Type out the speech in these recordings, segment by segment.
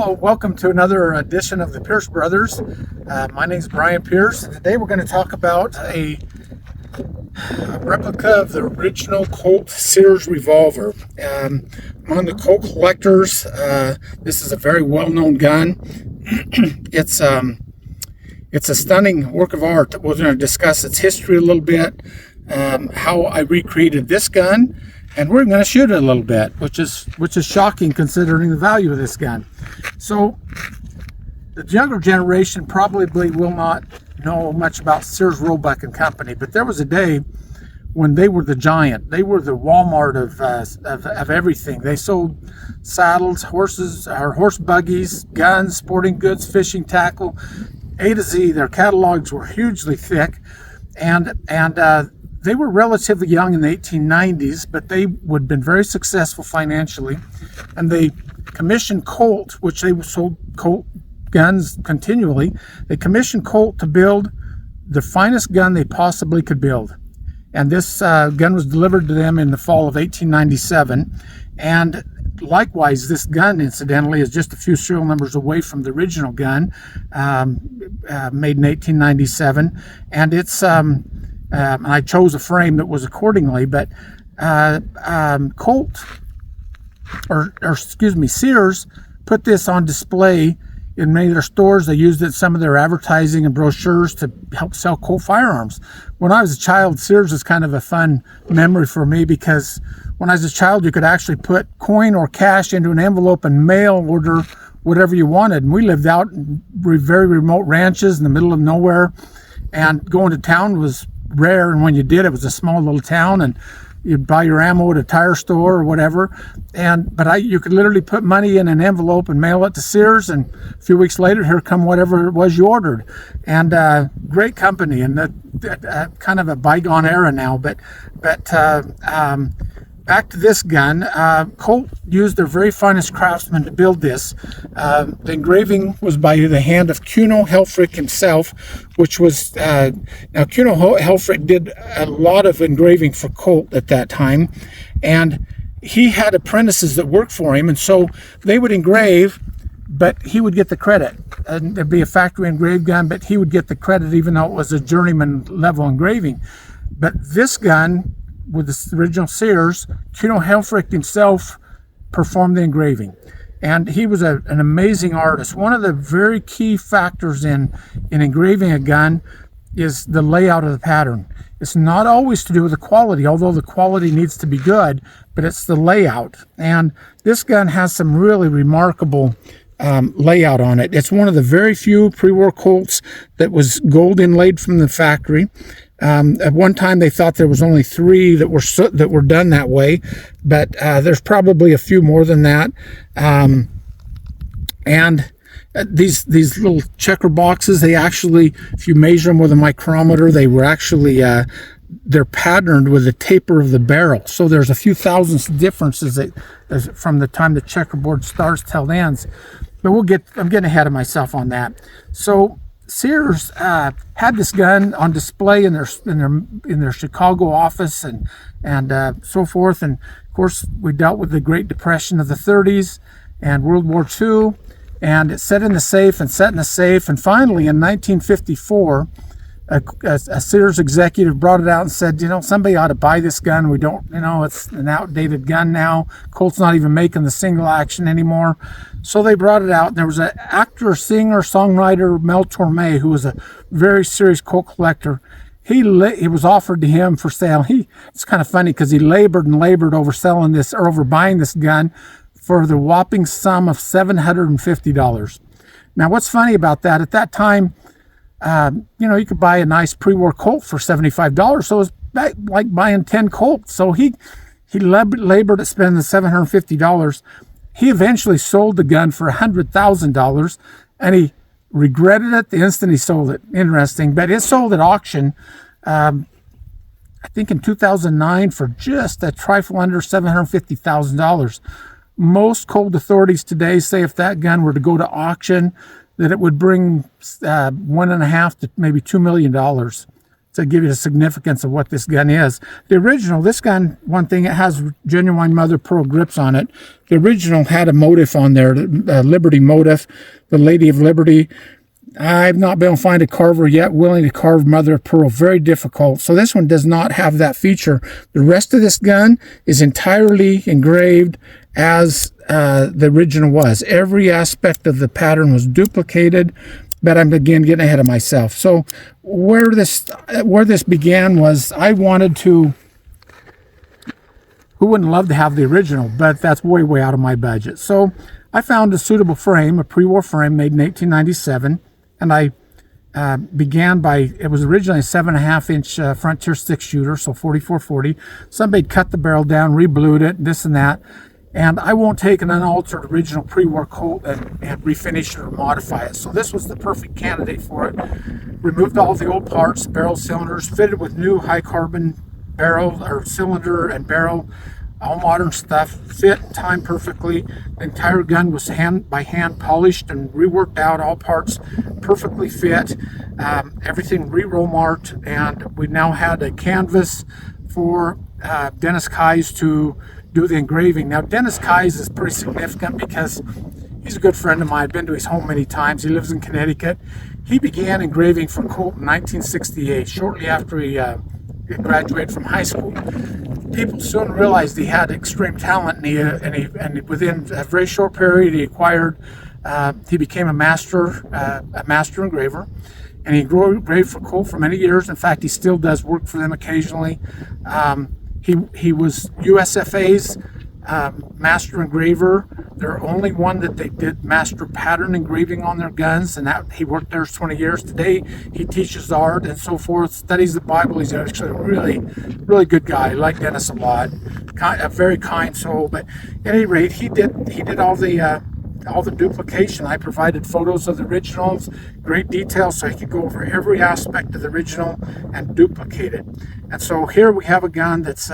Hello, welcome to another edition of the Pierce Brothers. My name is Brian Pierce, and today we're going to talk about a replica of the original Colt Sears revolver. Among the Colt collectors, this is a very well-known gun. It's a stunning work of art. We're going to discuss its history a little bit, how I recreated this gun, and we're going to shoot it a little bit, which is shocking considering the value of this gun. So the younger generation probably will not know much about Sears, Roebuck and Company, but there was a day when they were the giant. They were the Walmart of everything. They sold saddles, horses, or horse buggies, guns, sporting goods, fishing tackle, A to Z. Their catalogs were hugely thick, and they were relatively young in the 1890s, but they would have been very successful financially, and they commissioned Colt, which they sold Colt guns continually. They commissioned Colt to build the finest gun they possibly could build, and this gun was delivered to them in the fall of 1897. And likewise, this gun, incidentally, is just a few serial numbers away from the original gun, made in 1897, and it's I chose a frame that was accordingly, but Sears put this on display in many of their stores. They used it in some of their advertising and brochures to help sell Colt firearms. When I was a child, Sears was kind of a fun memory for me, because when I was a child, you could actually put coin or cash into an envelope and mail order whatever you wanted. And we lived out in very remote ranches in the middle of nowhere, and going to town was rare, and when you did, it was a small little town, and you'd buy your ammo at a tire store or whatever. But you could literally put money in an envelope and mail it to Sears, and a few weeks later, here come whatever it was you ordered. And great company, and kind of a bygone era now. But back to this gun. Colt used their very finest craftsmen to build this. The engraving was by the hand of Kuno Helfrich himself, which was, now Kuno Helfrich did a lot of engraving for Colt at that time, and he had apprentices that worked for him, and so they would engrave, but he would get the credit. And there'd be a factory engraved gun, but he would get the credit even though it was a journeyman level engraving. But this gun, with the original Sears, Kuno Helfrich himself performed the engraving, and he was an amazing artist. One of the very key factors in engraving a gun is the layout of the pattern. It's not always to do with the quality, although the quality needs to be good, but it's the layout. And this gun has some really remarkable layout on it. It's one of the very few pre-war Colts that was gold inlaid from the factory. At one time, they thought there was only 3 that were done that way, but there's probably a few more than that. And these little checker boxes, they actually, if you measure them with a micrometer, they were actually they're patterned with the taper of the barrel. So there's a few thousandths differences from the time the checkerboard starts till it ends. But I'm getting ahead of myself on that. So Sears had this gun on display in their Chicago office and so forth. And of course, we dealt with the Great Depression of the 30s and World War II, and it set in the safe. And finally, in 1954, a Sears executive brought it out and said, somebody ought to buy this gun. We don't, it's an outdated gun now. Colt's not even making the single action anymore. So they brought it out. There was an actor, singer, songwriter, Mel Torme, who was a very serious Colt collector. It was offered to him for sale. It's kind of funny because he labored over buying this gun for the whopping sum of $750. Now, what's funny about that, at that time, you could buy a nice pre-war Colt for $75. So it was like buying 10 Colts. So he labored at spending the $750. He eventually sold the gun for $100,000, and he regretted it the instant he sold it. Interesting, but it sold at auction, I think in 2009, for just a trifle under $750,000. Most Colt authorities today say if that gun were to go to auction, that it would bring $1.5 to maybe $2 million. to give you the significance of what this gun is. The original, this gun, one thing, it has genuine mother of pearl grips on it. The original had a motif on there, Liberty motif, the Lady of Liberty. I've not been able to find a carver yet willing to carve mother of pearl. Very difficult. So this one does not have that feature. The rest of this gun is entirely engraved as the original was. Every aspect of the pattern was duplicated, but I'm again getting ahead of myself. So where this began was I wanted to, who wouldn't love to have the original, but that's way out of my budget. So I found a suitable frame, a pre-war frame made in 1897, and I began by, it was originally a 7.5 inch Frontier 6-shooter, so 44-40. Somebody cut the barrel down, reblued it, this and that. And I won't take an unaltered original pre-war Colt and refinish it or modify it. So this was the perfect candidate for it. Removed all the old parts, barrel cylinders, fitted with new high carbon barrel or cylinder and barrel, all modern stuff, fit and timed perfectly. The entire gun was by hand polished and reworked out, all parts perfectly fit, everything re-roll marked, and we now had a canvas for Dennis Keyes to do the engraving. Now Dennis Keyes is pretty significant because he's a good friend of mine. I've been to his home many times. He lives in Connecticut. He began engraving for Colt in 1968, shortly after he graduated from high school. People soon realized he had extreme talent, and within a very short period he became a master engraver, and he engraved for Colt for many years. In fact, he still does work for them occasionally. He was USFA's master engraver. They're only one that they did master pattern engraving on their guns, and that he worked there 20 years. Today, he teaches art and so forth, studies the Bible. He's actually a really good guy. I like Dennis a lot. A very kind soul. But at any rate, he did all the duplication. I provided photos of the originals, great detail, so he could go over every aspect of the original and duplicate it. And so here we have a gun that's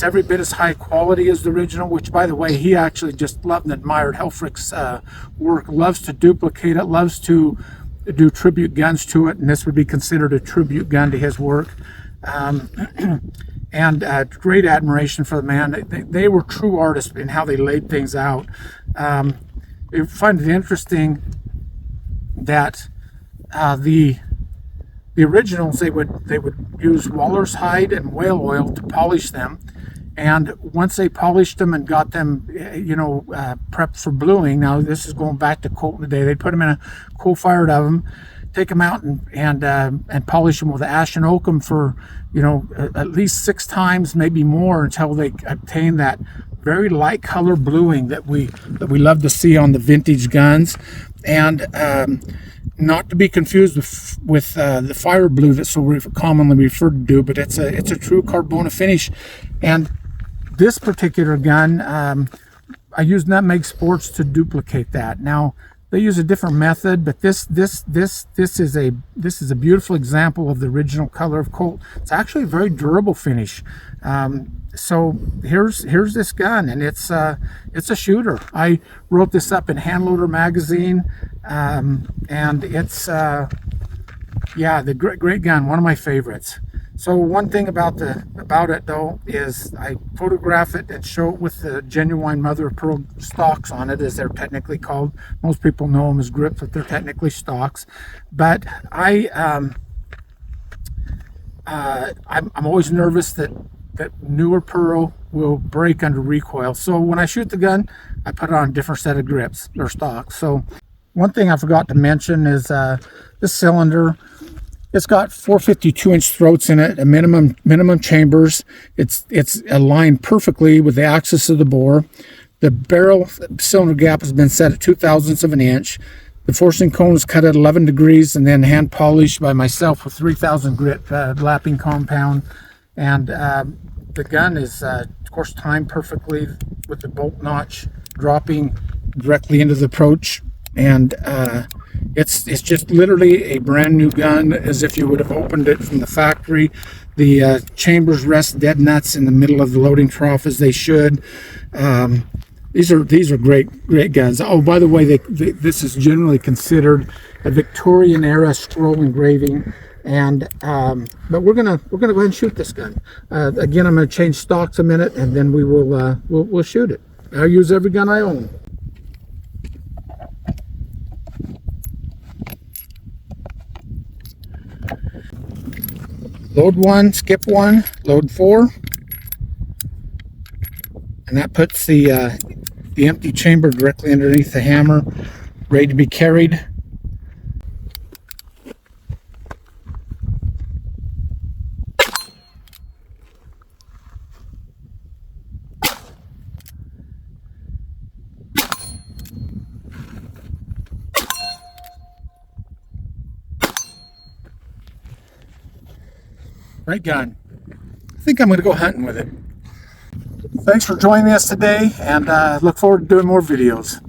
every bit as high quality as the original, which, by the way, he actually just loved and admired Helfrich's work, loves to duplicate it, loves to do tribute guns to it, and this would be considered a tribute gun to his work. And great admiration for the man. They were true artists in how they laid things out. I find it interesting that the originals, they would use walrus hide and whale oil to polish them, and once they polished them and got them prepped for bluing, now this is going back to Colt today, they'd put them in a coal-fired oven, take them out and polish them with ash and oakum for at least 6 times, maybe more, until they obtain that very light color bluing that we love to see on the vintage guns, and not to be confused with the fire blue that's so commonly referred to, but it's a true Carbona finish. And this particular gun, I use Nutmeg Sports to duplicate that. Now they use a different method, but this is a beautiful example of the original color of Colt. It's actually a very durable finish. So here's this gun, and it's a shooter. I wrote this up in Handloader magazine, and it's the great gun, one of my favorites. So one thing about it though is I photograph it and show it with the genuine mother of pearl stocks on it, as they're technically called. Most people know them as grips, but they're technically stocks. But I'm always nervous that newer pearl will break under recoil. So when I shoot the gun, I put it on a different set of grips or stocks. So one thing I forgot to mention is this cylinder. It's got 452-inch throats in it, a minimum chambers. It's aligned perfectly with the axis of the bore. The barrel cylinder gap has been set at 0.02 of an inch. The forcing cone is cut at 11 degrees and then hand polished by myself with 3000 grit lapping compound. And the gun is, of course, timed perfectly with the bolt notch dropping directly into the approach. And it's just literally a brand new gun, as if you would have opened it from the factory. The chambers rest dead nuts in the middle of the loading trough, as they should. These are great guns. Oh, by the way, this is generally considered a Victorian era scroll engraving. And but we're gonna go ahead and shoot this gun. Again, I'm gonna change stocks a minute, and then we will we'll shoot it. I'll use every gun I own. Load 1, skip 1, load 4, and that puts the empty chamber directly underneath the hammer, ready to be carried. Great gun. I think I'm going to go hunting with it. Thanks for joining us today, and look forward to doing more videos.